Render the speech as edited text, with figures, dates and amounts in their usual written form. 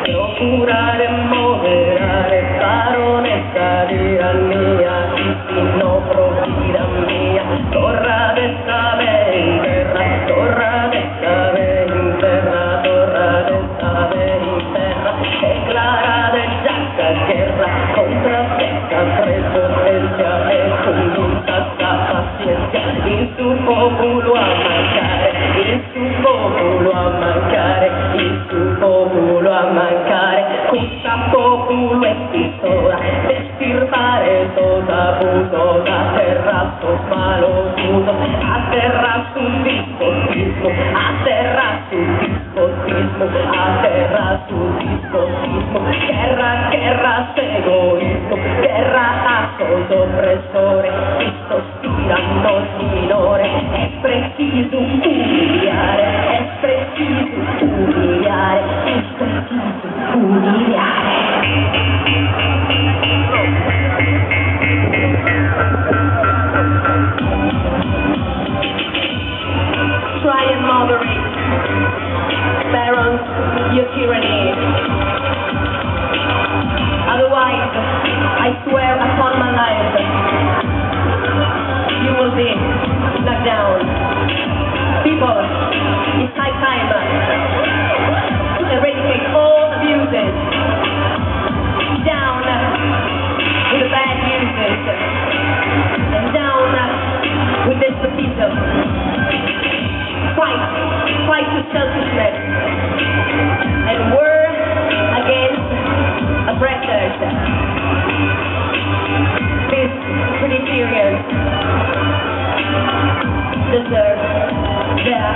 Procurare, moderare, baronessa tirannia, chi no provvida mia, torra de stave in terra, torra de stave in terra, torra de stave in terra, declara de giacca guerra, contra secca prepotenza e congiunta pazienza, il suo popolo a mancare, il suo popolo a mancare, il suo popolo a mancare, questa popolo è pistola, estirpare tota putosa, terra sul malosuto, a terra sul dispotismo, a terra sul dispotismo, a terra sul dispotismo, guerra, guerra, egoismo, guerra a sottopressore, questo tiranno minore, è preciso umiliare, è preciso umiliare, è preciso umiliare. Try and moderate, barons, your tyranny. Otherwise, I swear upon my life, you will be knocked down. People, it's high time to eradicate all abuses. Down with the bad uses, and down with despotism. Fight to selfishness, and war against oppressors. These pretty Syrians deserve their